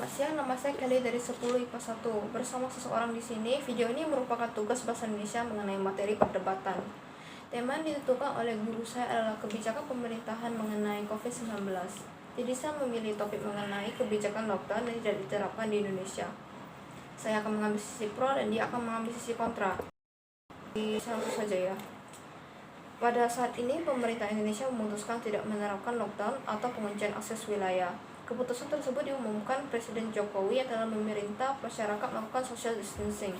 Selamat siang, nama saya Kelly dari 10 IPA 1. Bersama seseorang di sini, video ini merupakan tugas bahasa Indonesia mengenai materi perdebatan. Tema yang ditentukan oleh guru saya adalah kebijakan pemerintahan mengenai COVID-19. Jadi saya memilih topik mengenai kebijakan lockdown yang tidak diterapkan di Indonesia. Saya akan mengambil sisi pro dan dia akan mengambil sisi kontra. Langsung saja ya. Pada saat ini, pemerintah Indonesia memutuskan tidak menerapkan lockdown atau penguncian akses wilayah. Keputusan tersebut diumumkan Presiden Jokowi yang telah memerintah masyarakat melakukan social distancing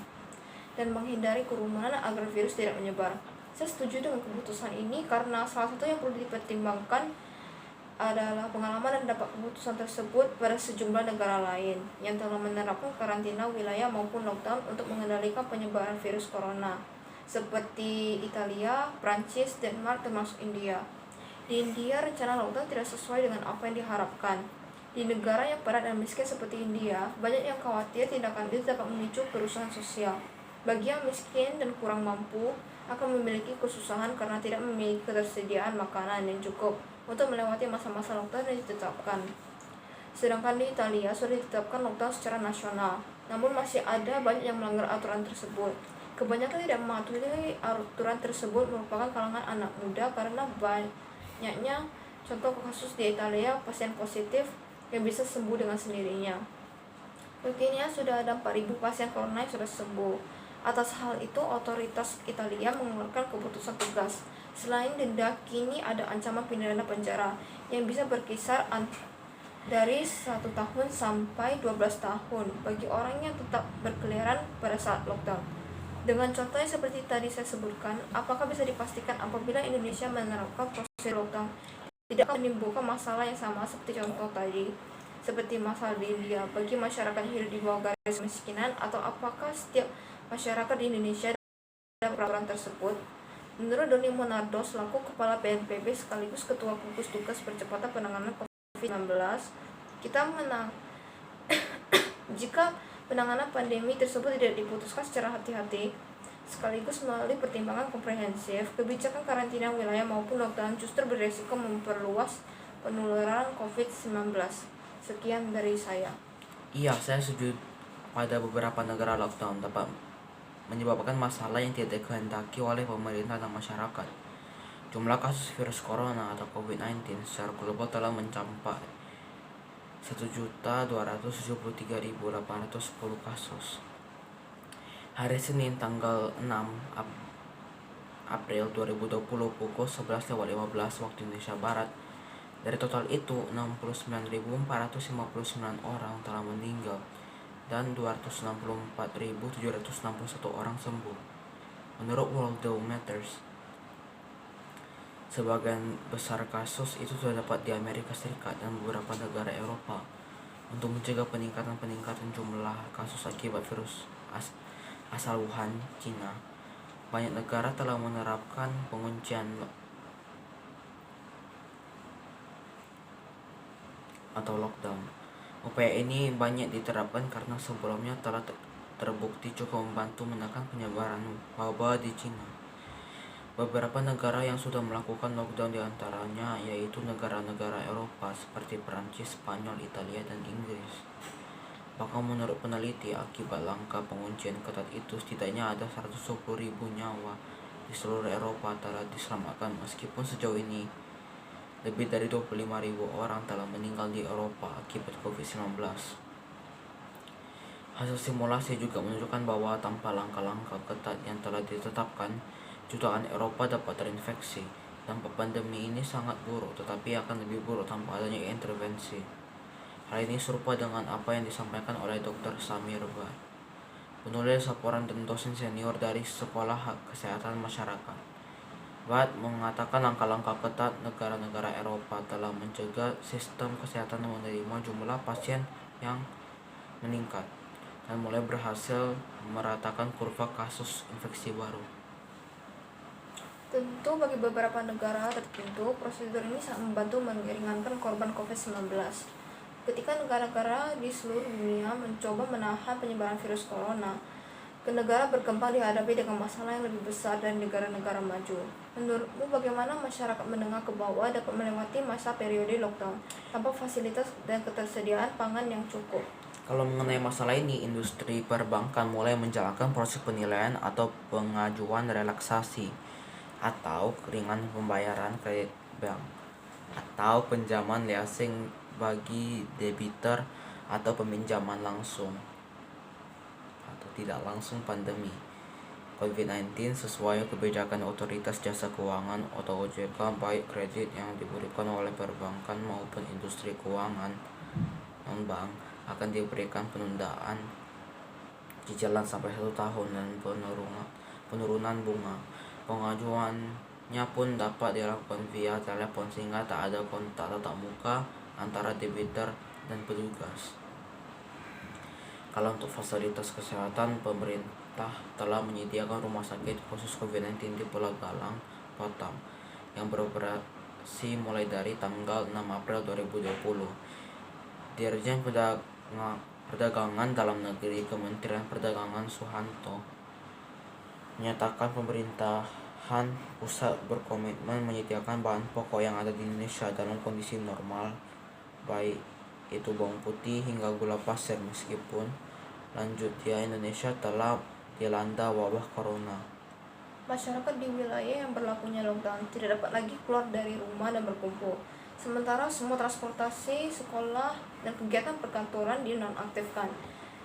dan menghindari kerumunan agar virus tidak menyebar. Saya setuju dengan keputusan ini karena salah satu yang perlu dipertimbangkan adalah pengalaman dan dampak keputusan tersebut pada sejumlah negara lain yang telah menerapkan karantina wilayah maupun lockdown untuk mengendalikan penyebaran virus corona, seperti Italia, Prancis, Denmark, termasuk India. Di India, rencana lockdown tidak sesuai dengan apa yang diharapkan. Di negara yang padat dan miskin seperti India, banyak yang khawatir tindakan itu dapat memicu kerusuhan sosial. Bagi yang miskin dan kurang mampu, akan memiliki kesusahan karena tidak memiliki ketersediaan makanan yang cukup untuk melewati masa-masa lockdown yang ditetapkan. Sedangkan di Italia sudah ditetapkan lockdown secara nasional, namun masih ada banyak yang melanggar aturan tersebut. Kebanyakan tidak mematuhi aturan tersebut merupakan kalangan anak muda karena banyaknya contoh kasus di Italia pasien positif yang bisa sembuh dengan sendirinya. Kekinian sudah ada 4.000 pasien corona yang sudah sembuh. Atas hal itu, otoritas Italia mengeluarkan keputusan tegas. Selain denda, kini ada ancaman pidana penjara yang bisa berkisar dari 1 tahun sampai 12 tahun bagi orang yang tetap berkeliaran pada saat lockdown. Dengan contoh yang seperti tadi saya sebutkan, apakah bisa dipastikan apabila Indonesia menerapkan proses lockdown tidak akan menimbulkan masalah yang sama seperti contoh tadi, seperti masalah di India bagi masyarakat yang hidup di bawah garis kemiskinan, atau apakah setiap masyarakat di Indonesia ada peraturan tersebut? Menurut Doni Monardo selaku Kepala BNPB sekaligus Ketua Gugus Tugas Percepatan Penanganan COVID-19, jika penanganan pandemi tersebut tidak diputuskan secara hati-hati sekaligus melalui pertimbangan komprehensif, kebijakan karantina wilayah maupun lockdown justru beresiko memperluas penularan COVID-19. Sekian dari saya. Iya, saya setuju. Pada beberapa negara lockdown dapat menyebabkan masalah yang tidak dikehendaki oleh pemerintah dan masyarakat. Jumlah kasus virus corona atau COVID-19 secara global telah mencapai 1.273.810 kasus. Hari Senin tanggal 6 April 2020 pukul 11.15 waktu Indonesia Barat, dari total itu 69.459 orang telah meninggal dan 264.761 orang sembuh. Menurut Worldometers, sebagian besar kasus itu sudah dapat di Amerika Serikat dan beberapa negara Eropa. Untuk mencegah peningkatan jumlah kasus akibat virus asal Wuhan, Cina, banyak negara telah menerapkan penguncian atau lockdown. Upaya ini banyak diterapkan karena sebelumnya telah terbukti cukup membantu menekan penyebaran wabah di Cina. Beberapa negara yang sudah melakukan lockdown diantaranya yaitu negara-negara Eropa seperti Prancis, Spanyol, Italia, dan Inggris. Bahkan menurut peneliti, akibat langkah penguncian ketat itu setidaknya ada 110.000 nyawa di seluruh Eropa telah diselamatkan, meskipun sejauh ini lebih dari 25.000 orang telah meninggal di Eropa akibat COVID-19. Hasil simulasi juga menunjukkan bahwa tanpa langkah-langkah ketat yang telah ditetapkan, jutaan Eropa dapat terinfeksi. Dampak pandemi ini sangat buruk, tetapi akan lebih buruk tanpa adanya intervensi. Hal ini serupa dengan apa yang disampaikan oleh Dr. Samir Bhatt, penulis laporan dan dosen senior dari Sekolah Kesehatan Masyarakat. Bhatt mengatakan langkah-langkah ketat negara-negara Eropa telah mencegah sistem kesehatan menerima jumlah pasien yang meningkat dan mulai berhasil meratakan kurva kasus infeksi baru. Tentu bagi beberapa negara tertentu, prosedur ini sangat membantu meringankan korban COVID-19. Ketika negara-negara di seluruh dunia mencoba menahan penyebaran virus corona, negara berkembang dihadapi dengan masalah yang lebih besar dari negara-negara maju. Menurutmu bagaimana masyarakat menengah ke bawah dapat melewati masa periode lockdown tanpa fasilitas dan ketersediaan pangan yang cukup? Kalau mengenai masalah ini, industri perbankan mulai menjalankan proses penilaian atau pengajuan relaksasi atau ringan pembayaran kredit bank atau pinjaman leasing bagi debitur atau peminjaman langsung atau tidak langsung pandemi COVID-19 sesuai kebijakan Otoritas Jasa Keuangan atau OJK, baik kredit yang diberikan oleh perbankan maupun industri keuangan non-bank akan diberikan penundaan cicilan sampai 1 tahun dan penurunan bunga. Pengajuannya pun dapat dilakukan via telepon sehingga tak ada kontak tatap muka antara debitur dan petugas. Kalau untuk fasilitas kesehatan, pemerintah telah menyediakan rumah sakit khusus COVID-19 di Pulau Galang, Batam, yang beroperasi mulai dari tanggal 6 April 2020. Dirjen Perdagangan Dalam Negeri Kementerian Perdagangan Suhanto menyatakan pemerintahan pusat berkomitmen menyediakan bahan pokok yang ada di Indonesia dalam kondisi normal, baik itu bawang putih hingga gula pasir, meskipun lanjutnya Indonesia telah dilanda wabah corona. Masyarakat di wilayah yang berlakunya lockdown tidak dapat lagi keluar dari rumah dan berkumpul. Sementara semua transportasi, sekolah, dan kegiatan perkantoran dinonaktifkan.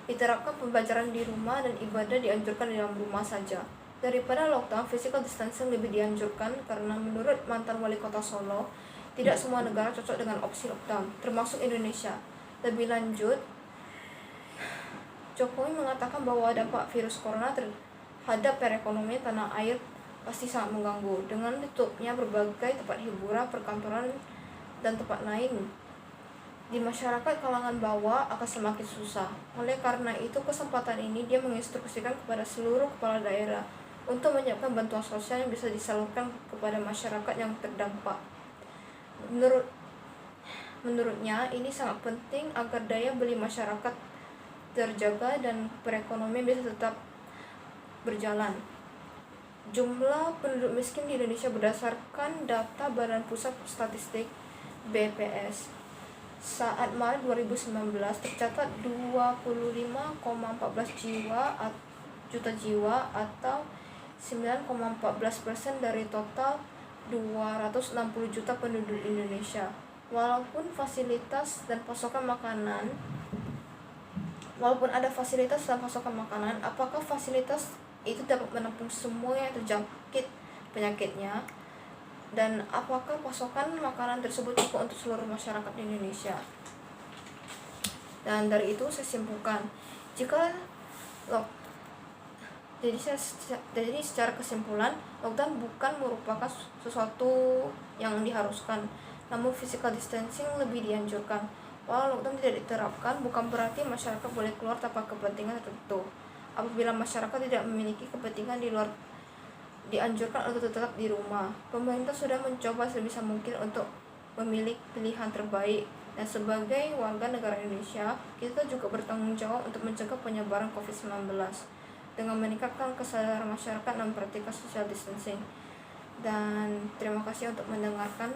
Diterapkan pembelajaran di rumah dan ibadah dianjurkan di dalam rumah saja. Daripada lockdown, physical distancing lebih dianjurkan karena menurut mantan wali kota Solo, tidak semua negara cocok dengan opsi lockdown, termasuk Indonesia. Lebih lanjut, Jokowi mengatakan bahwa dampak virus corona terhadap perekonomian tanah air pasti sangat mengganggu. Dengan tutupnya berbagai tempat hiburan, perkantoran, dan tempat lain di masyarakat kalangan bawah akan semakin susah. Oleh karena itu, kesempatan ini dia menginstruksikan kepada seluruh kepala daerah untuk menyiapkan bantuan sosial yang bisa disalurkan kepada masyarakat yang terdampak. Menurutnya, ini sangat penting agar daya beli masyarakat terjaga dan perekonomian bisa tetap berjalan. Jumlah penduduk miskin di Indonesia berdasarkan data Badan Pusat Statistik BPS saat Maret 2019 tercatat 25,14 juta jiwa atau 9,14% dari total 260 juta penduduk Indonesia. Walaupun ada fasilitas dan pasokan makanan, apakah fasilitas itu dapat menampung semua yang terjangkit penyakitnya? Dan apakah pasokan makanan tersebut cukup untuk seluruh masyarakat di Indonesia? Dan dari itu saya simpulkan, jadi secara kesimpulan, lockdown bukan merupakan sesuatu yang diharuskan, namun physical distancing lebih dianjurkan. Walau lockdown tidak diterapkan, bukan berarti masyarakat boleh keluar tanpa kepentingan tertentu. Apabila masyarakat tidak memiliki kepentingan di luar, dianjurkan untuk tetap di rumah. Pemerintah sudah mencoba sebisa mungkin untuk memilih pilihan terbaik, dan sebagai warga negara Indonesia, kita juga bertanggung jawab untuk mencegah penyebaran COVID-19 dengan meningkatkan kesadaran masyarakat dan praktik social distancing. Dan terima kasih untuk mendengarkan.